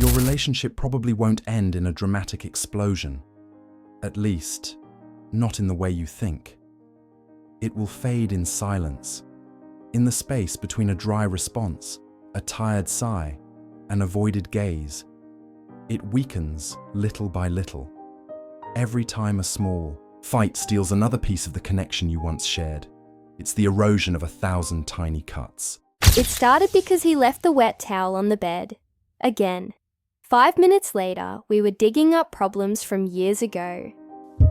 Your relationship probably won't end in a dramatic explosion. At least, not in the way you think. It will fade in silence, in the space between a dry response, a tired sigh, an avoided gaze. It weakens little by little. Every time a small fight steals another piece of the connection you once shared. It's the erosion of 1,000 tiny cuts. It started because he left the wet towel on the bed. Again. 5 minutes later, we were digging up problems from years ago.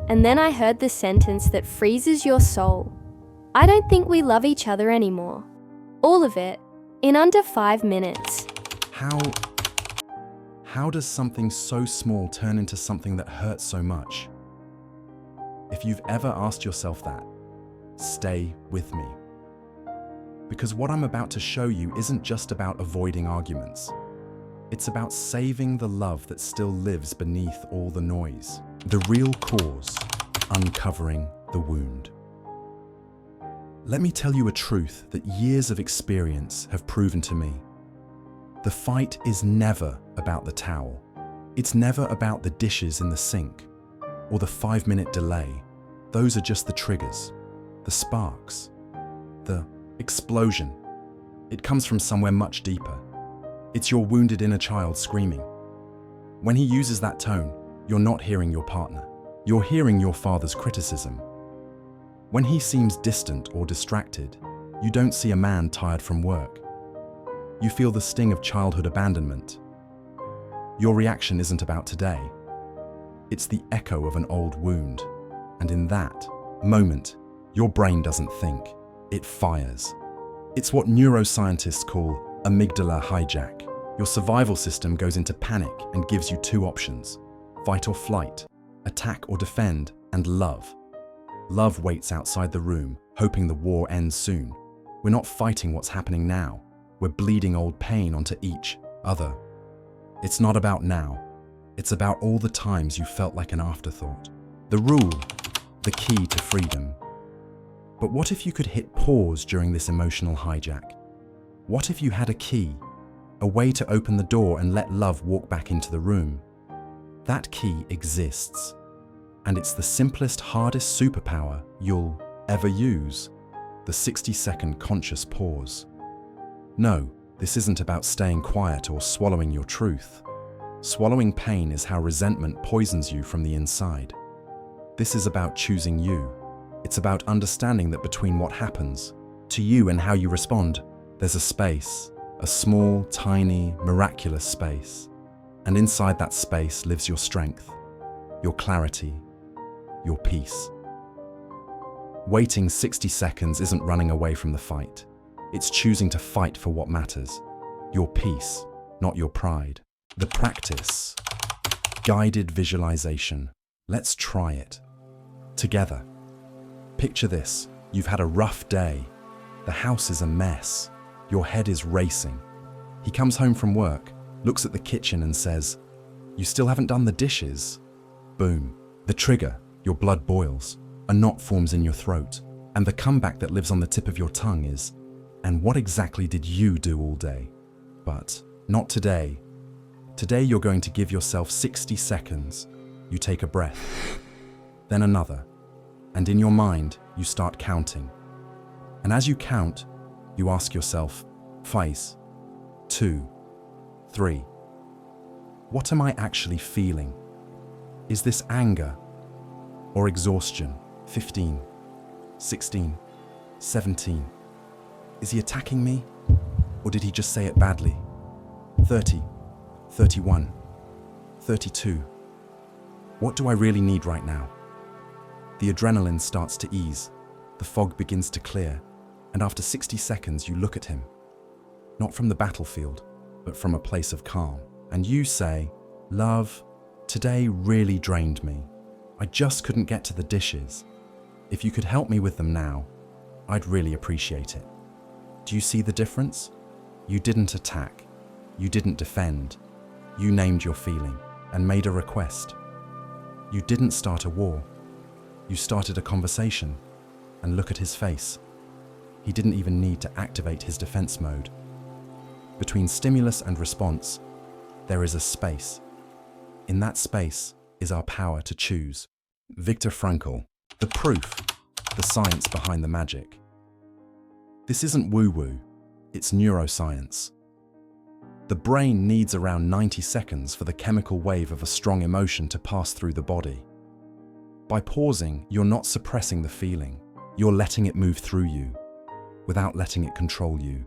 And then I heard the sentence that freezes your soul. I don't think we love each other anymore. All of it, in under 5 minutes. How does something so small turn into something that hurts so much? If you've ever asked yourself that, stay with me. Because what I'm about to show you isn't just about avoiding arguments. It's about saving the love that still lives beneath all the noise. The real cause, uncovering the wound. Let me tell you a truth that years of experience have proven to me. The fight is never about the towel. It's never about the dishes in the sink or the 5-minute delay. Those are just the triggers, the sparks, the explosion. It comes from somewhere much deeper. It's your wounded inner child screaming. When he uses that tone, you're not hearing your partner. You're hearing your father's criticism. When he seems distant or distracted, you don't see a man tired from work. You feel the sting of childhood abandonment. Your reaction isn't about today. It's the echo of an old wound. And in that moment, your brain doesn't think, it fires. It's what neuroscientists call amygdala hijack. Your survival system goes into panic and gives you 2 options: fight or flight, attack or defend, and love. Love waits outside the room, hoping the war ends soon. We're not fighting what's happening now. We're bleeding old pain onto each other. It's not about now. It's about all the times you felt like an afterthought. The rule, the key to freedom. But what if you could hit pause during this emotional hijack? What if you had a key, a way to open the door and let love walk back into the room? That key exists, and it's the simplest, hardest superpower you'll ever use: the 60-second conscious pause. No, this isn't about staying quiet or swallowing your truth. Swallowing pain is how resentment poisons you from the inside. This is about choosing you. It's about understanding that between what happens to you and how you respond, there's a space, a small, tiny, miraculous space. And inside that space lives your strength, your clarity, your peace. Waiting 60 seconds isn't running away from the fight. It's choosing to fight for what matters. Your peace, not your pride. The practice. Guided visualization. Let's try it. Together. Picture this. You've had a rough day. The house is a mess. Your head is racing. He comes home from work, looks at the kitchen and says, "You still haven't done the dishes." Boom. The trigger. Your blood boils. A knot forms in your throat. And the comeback that lives on the tip of your tongue is, "And what exactly did you do all day?" But not today. Today you're going to give yourself 60 seconds. You take a breath, then another. And in your mind, you start counting. And as you count, you ask yourself, 5, 2, 3. What am I actually feeling? Is this anger or exhaustion? 15, 16, 17. Is he attacking me? Or did he just say it badly? 30, 31, 32. What do I really need right now? The adrenaline starts to ease. The fog begins to clear. And after 60 seconds, you look at him. Not from the battlefield, but from a place of calm. And you say, "Love, today really drained me. I just couldn't get to the dishes. If you could help me with them now, I'd really appreciate it." Do you see the difference? You didn't attack. You didn't defend. You named your feeling and made a request. You didn't start a war. You started a conversation. And look at his face. He didn't even need to activate his defense mode. Between stimulus and response, there is a space. In that space is our power to choose. Viktor Frankl, the proof, the science behind the magic. This isn't woo-woo, it's neuroscience. The brain needs around 90 seconds for the chemical wave of a strong emotion to pass through the body. By pausing, you're not suppressing the feeling, you're letting it move through you, without letting it control you.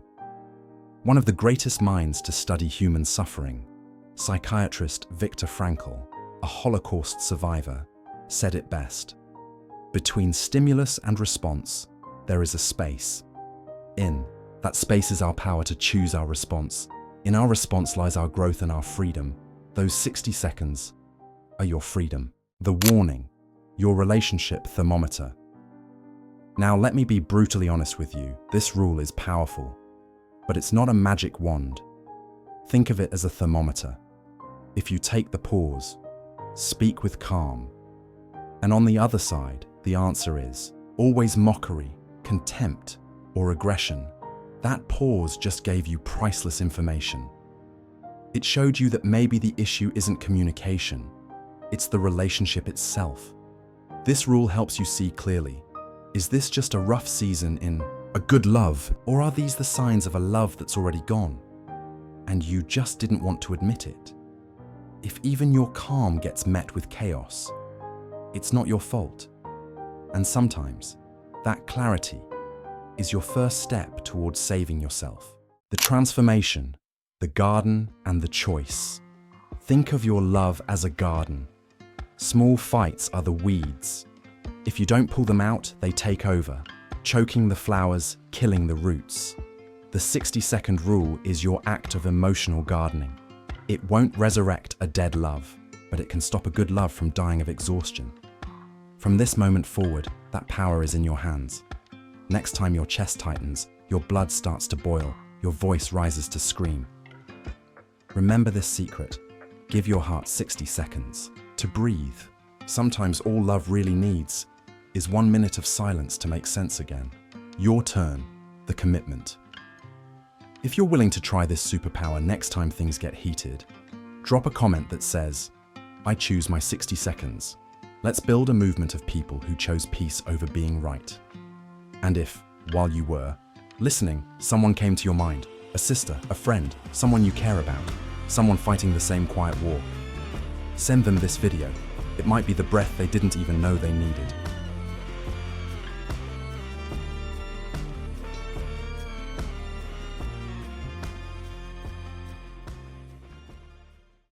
One of the greatest minds to study human suffering, psychiatrist Viktor Frankl, a Holocaust survivor, said it best. Between stimulus and response, there is a space. In that space is our power to choose our response. In our response lies our growth and our freedom. Those 60 seconds are your freedom. The warning, your relationship thermometer. Now let me be brutally honest with you. This rule is powerful, but it's not a magic wand. Think of it as a thermometer. If you take the pause, speak with calm, and on the other side, the answer is always mockery, contempt, or aggression, that pause just gave you priceless information. It showed you that maybe the issue isn't communication, it's the relationship itself. This rule helps you see clearly. Is this just a rough season in a good love, or are these the signs of a love that's already gone, and you just didn't want to admit it? If even your calm gets met with chaos, it's not your fault. And sometimes, that clarity is your first step towards saving yourself. The transformation, the garden, and the choice. Think of your love as a garden. Small fights are the weeds. If you don't pull them out, they take over, choking the flowers, killing the roots. The 60-second rule is your act of emotional gardening. It won't resurrect a dead love, but it can stop a good love from dying of exhaustion. From this moment forward, that power is in your hands. Next time your chest tightens, your blood starts to boil, your voice rises to scream. Remember this secret. Give your heart 60 seconds to breathe. Sometimes all love really needs is 1 minute of silence to make sense again. Your turn, the commitment. If you're willing to try this superpower next time things get heated, drop a comment that says, "I choose my 60 seconds." Let's build a movement of people who chose peace over being right. And if, while you were listening, someone came to your mind, a sister, a friend, someone you care about, someone fighting the same quiet war, send them this video. It might be the breath they didn't even know they needed.